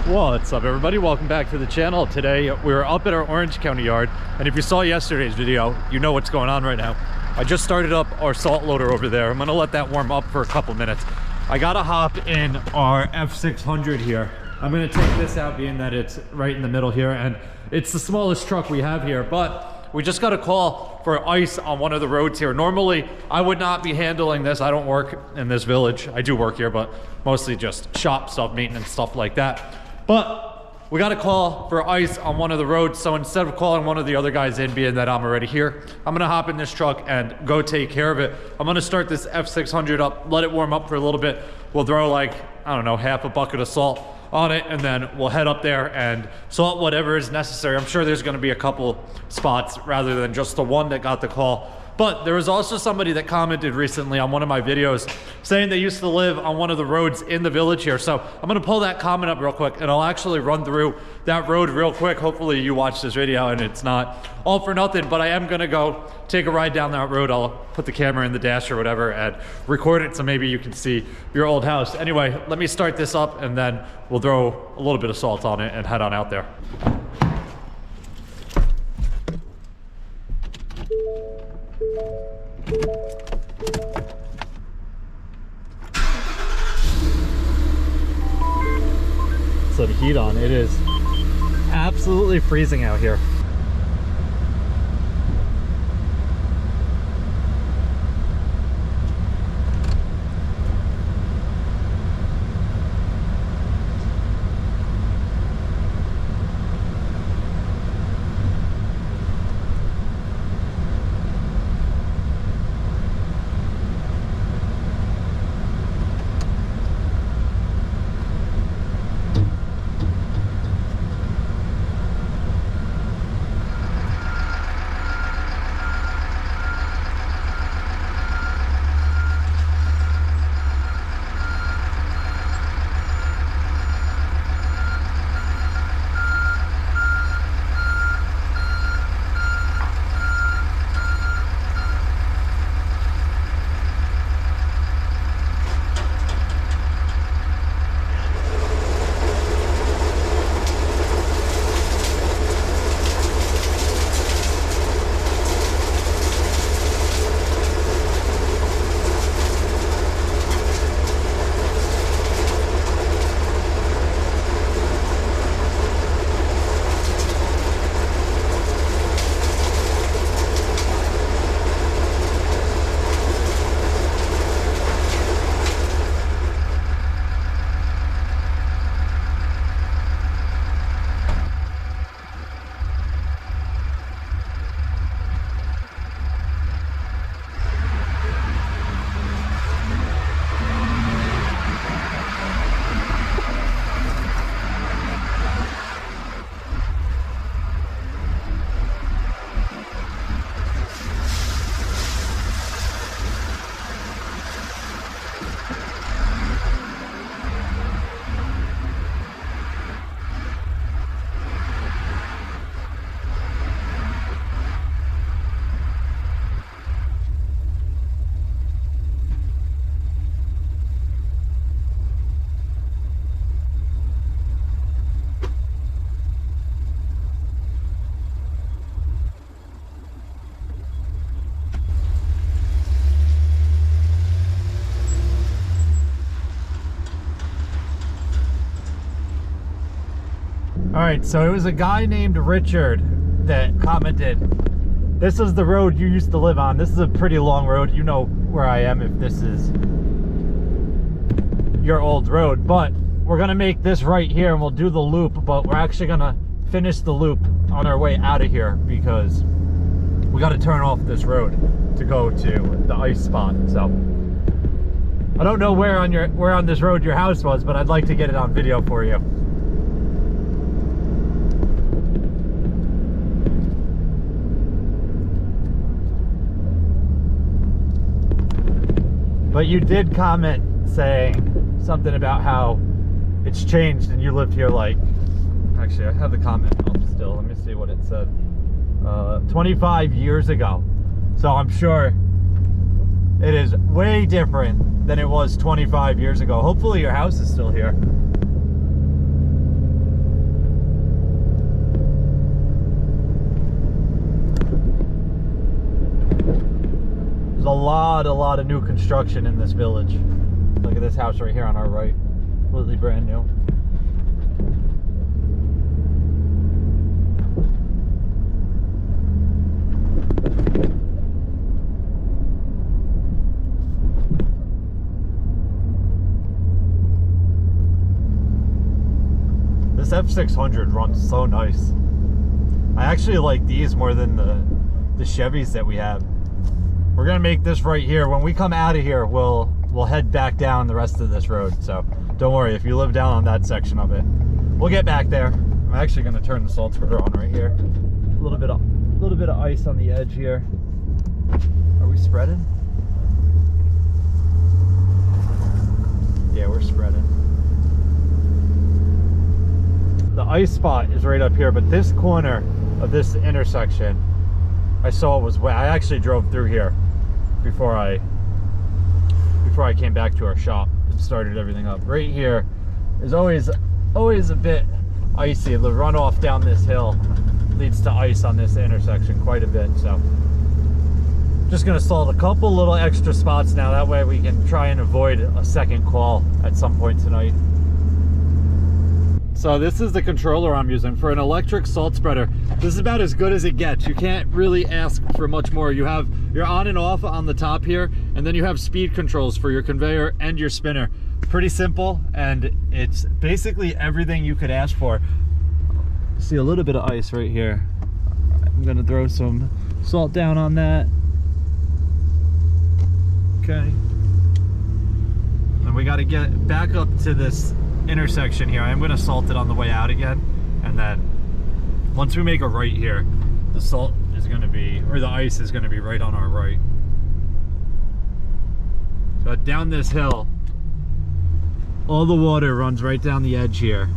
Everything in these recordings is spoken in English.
What's up, everybody? Welcome back to the channel. Today we're up at our Orange County yard, and if you saw yesterday's video, you know what's going on right now. I just started up our salt loader over there. I'm gonna let that warm up for a couple minutes. I gotta hop in our F600 here. I'm gonna take this out, being that it's right in the middle here, and it's the smallest truck we have here, but we just got a call for ice on one of the roads here. Normally, I would not be handling this. I don't work in this village. I do work here, but mostly just shop stuff, maintenance, stuff like that. But we got a call for ice on one of the roads, so instead of calling one of the other guys in, being that I'm already here, I'm gonna hop in this truck and go take care of it. I'm gonna start this F600 up, let it warm up for a little bit. We'll throw like, I don't know, half a bucket of salt on it, and then we'll head up there and salt whatever is necessary. I'm sure there's gonna be a couple spots rather than just the one that got the call. But there was also somebody that commented recently on one of my videos saying they used to live on one of the roads in the village here. So I'm gonna pull that comment up real quick, and I'll actually run through that road real quick. Hopefully you watch this video and it's not all for nothing, but I am gonna go take a ride down that road. I'll put the camera in the dash or whatever and record it so maybe you can see your old house. Anyway, let me start this up and then we'll throw a little bit of salt on it and head on out there. So the heat on, it is absolutely freezing out here. All right, so it was a guy named Richard that commented, this is the road you used to live on. This is a pretty long road. You know where I am if this is your old road, but we're gonna make this right here and we'll do the loop, but we're actually gonna finish the loop on our way out of here because we got to turn off this road to go to the ice spot. So I don't know where on this road your house was, but I'd like to get it on video for you. But you did comment saying something about how it's changed and you lived here like, actually I have the comment up still, let me see what it said, 25 years ago. So I'm sure it is way different than it was 25 years ago. Hopefully your house is still here. lot of new construction in this village. Look at this house right here on our right. Completely brand new. This F600 runs so nice. I actually like these more than the Chevys that we have. We're gonna make this right here. When we come out of here, we'll head back down the rest of this road. So don't worry if you live down on that section of it. We'll get back there. I'm actually gonna turn the salt spreader on right here. A little bit of ice on the edge here. Are we spreading? Yeah, we're spreading. The ice spot is right up here, but this corner of this intersection I saw was wet. I actually drove through here before I came back to our shop and started everything up. Right here is always a bit icy. The runoff down this hill leads to ice on this intersection quite a bit. So just gonna salt a couple little extra spots now. That way we can try and avoid a second call at some point tonight. So this is the controller I'm using for an electric salt spreader. This is about as good as it gets. You can't really ask for much more. You have your on and off on the top here, and then you have speed controls for your conveyor and your spinner. Pretty simple, and it's basically everything you could ask for. See a little bit of ice right here. I'm gonna throw some salt down on that. Okay. And we gotta get back up to this intersection here. I'm going to salt it on the way out again, and then once we make a right here, the salt is going to be, or the ice is going to be right on our right. So down this hill, all the water runs right down the edge here,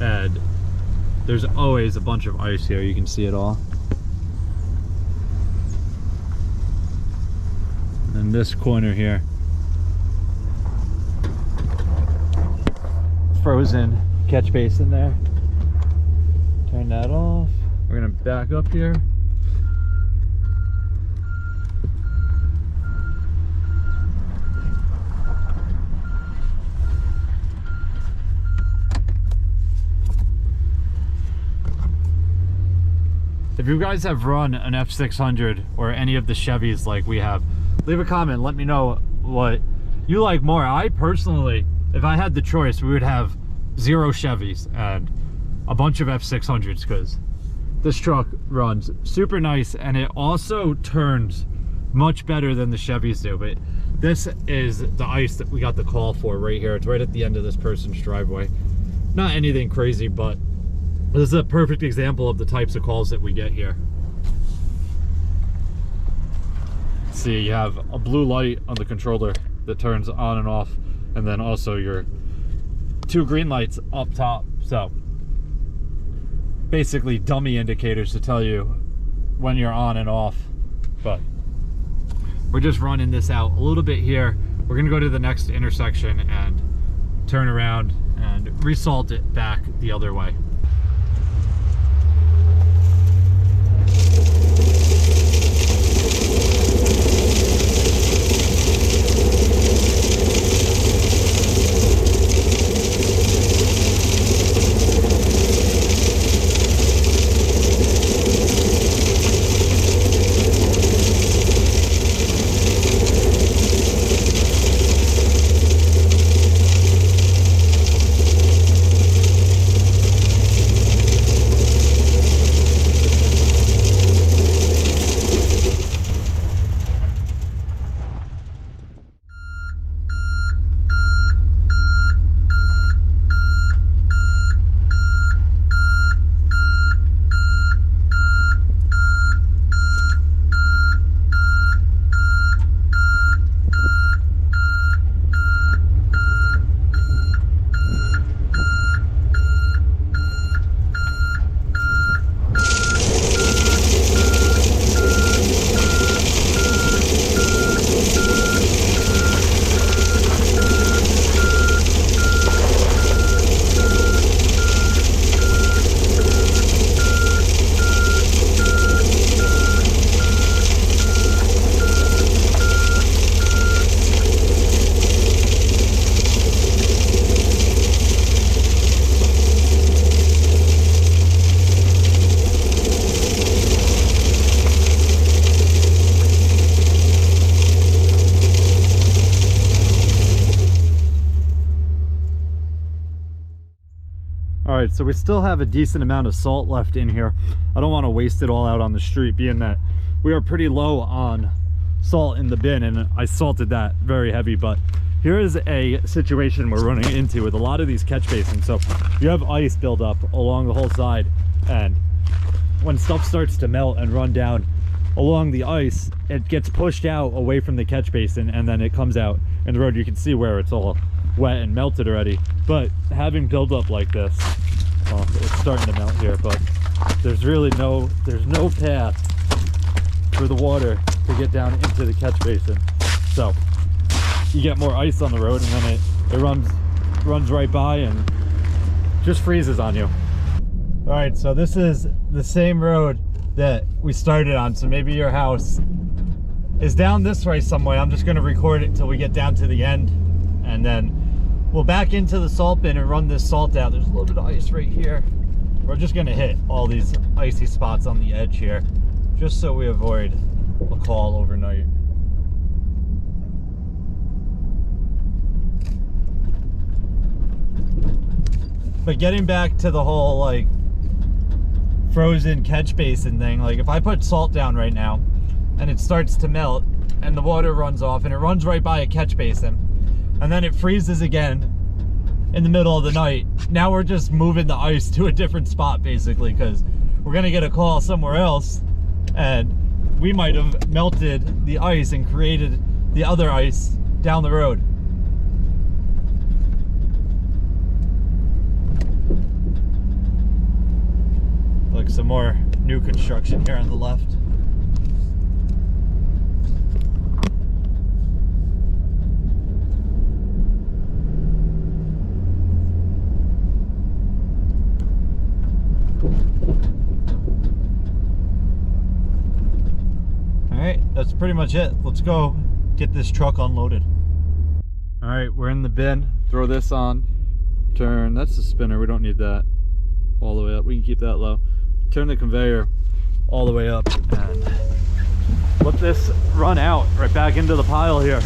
and there's always a bunch of ice here. You can see it all. And this corner here, frozen catch basin there. Turn that off. We're gonna back up here. If you guys have run an F600 or any of the Chevys like we have, leave a comment. Let me know what you like more. I personally, if I had the choice, we would have 0 Chevys and a bunch of F600s, because this truck runs super nice and it also turns much better than the Chevys do. But this is the ice that we got the call for right here. It's right at the end of this person's driveway. Not anything crazy, but this is a perfect example of the types of calls that we get here. See, you have a blue light on the controller that turns on and off, and then also your 2 green lights up top. So basically dummy indicators to tell you when you're on and off. But we're just running this out a little bit here. We're gonna go to the next intersection and turn around and resalt it back the other way. All right, so we still have a decent amount of salt left in here. I don't want to waste it all out on the street, being that we are pretty low on salt in the bin, and I salted that very heavy. But here is a situation we're running into with a lot of these catch basins. So you have ice build up along the whole side, and when stuff starts to melt and run down along the ice, it gets pushed out away from the catch basin, and then it comes out in the road. You can see where it's all wet and melted already. But having buildup like this, well, it's starting to melt here, but there's really no path for the water to get down into the catch basin. So you get more ice on the road, and then it runs right by and just freezes on you. All right, so this is the same road that we started on. So maybe your house is down this way somewhere. I'm just going to record it till we get down to the end, and then we'll back into the salt bin and run this salt out. There's a little bit of ice right here. We're just going to hit all these icy spots on the edge here, just so we avoid a call overnight. But getting back to the whole like frozen catch basin thing, like if I put salt down right now and it starts to melt and the water runs off and it runs right by a catch basin, and then it freezes again in the middle of the night, now we're just moving the ice to a different spot basically, because we're gonna get a call somewhere else and we might have melted the ice and created the other ice down the road. Look, some more new construction here on the left. Alright, that's pretty much it. Let's go get this truck unloaded. Alright, we're in the bin. Throw this on. Turn, that's the spinner, we don't need that all the way up. We can keep that low. Turn the conveyor all the way up and let this run out right back into the pile here.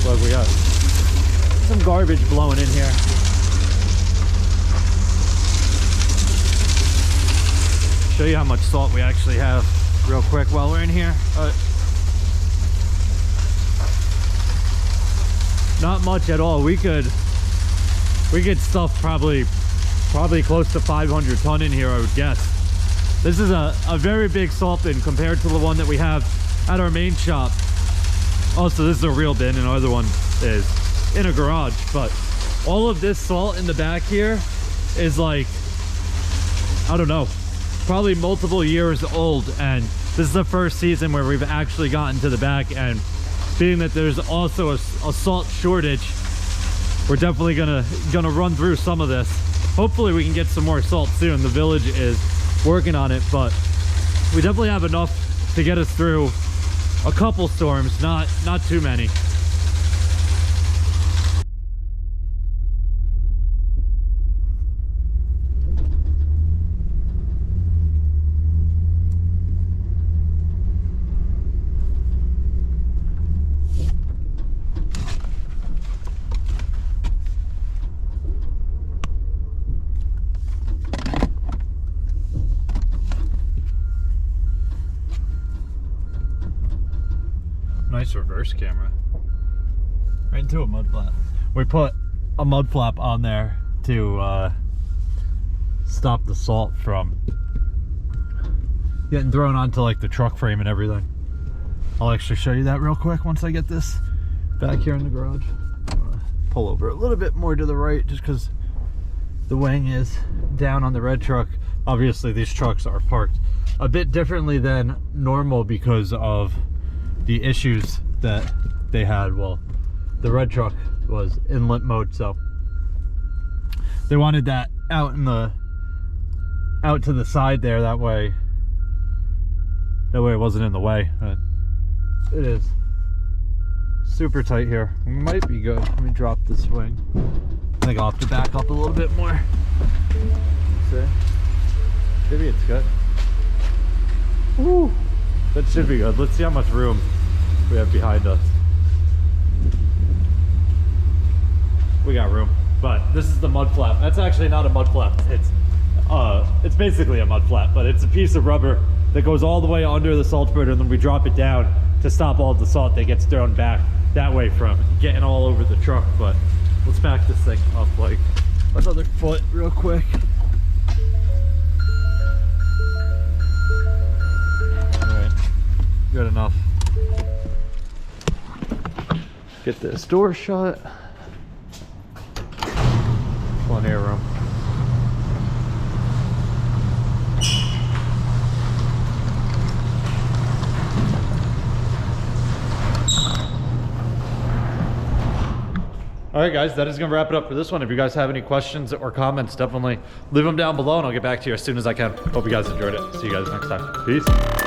Look, we got some garbage blowing in here. Show you how much salt we actually have real quick while we're in here. Not much at all. We could stuff probably close to 500 ton in here, I would guess. This is a very big salt bin compared to the one that we have at our main shop. Also, this is a real bin, and our other one is in a garage. But all of this salt in the back here is like, I don't know, probably multiple years old, and this is the first season where we've actually gotten to the back. And being that there's also a salt shortage, we're definitely gonna run through some of this. Hopefully we can get some more salt soon. The village is working on it, but we definitely have enough to get us through a couple storms, not too many. Nice reverse camera. Right into a mud flap. We put a mud flap on there to stop the salt from getting thrown onto like the truck frame and everything. I'll actually show you that real quick once I get this back here in the garage. Pull over a little bit more to the right just because the wing is down on the red truck. Obviously these trucks are parked a bit differently than normal because of the issues that they had. Well, the red truck was in limp mode, so they wanted that out to the side there, that way it wasn't in the way. But it is super tight here. We might be good. Let me drop this wing. I think I'll have to back up a little bit more. Let's see. Maybe it's good. Woo! That should be good. Let's see how much room we have behind us. We got room. But this is the mud flap. That's actually not a mud flap. It's basically a mud flap, but it's a piece of rubber that goes all the way under the salt spreader, and then we drop it down to stop all the salt that gets thrown back that way from getting all over the truck. But let's back this thing up like another foot real quick. All right, good enough. Get this door shut. Plenty of room. All right, guys, that is gonna wrap it up for this one. If you guys have any questions or comments, definitely leave them down below and I'll get back to you as soon as I can. Hope you guys enjoyed it. See you guys next time. Peace.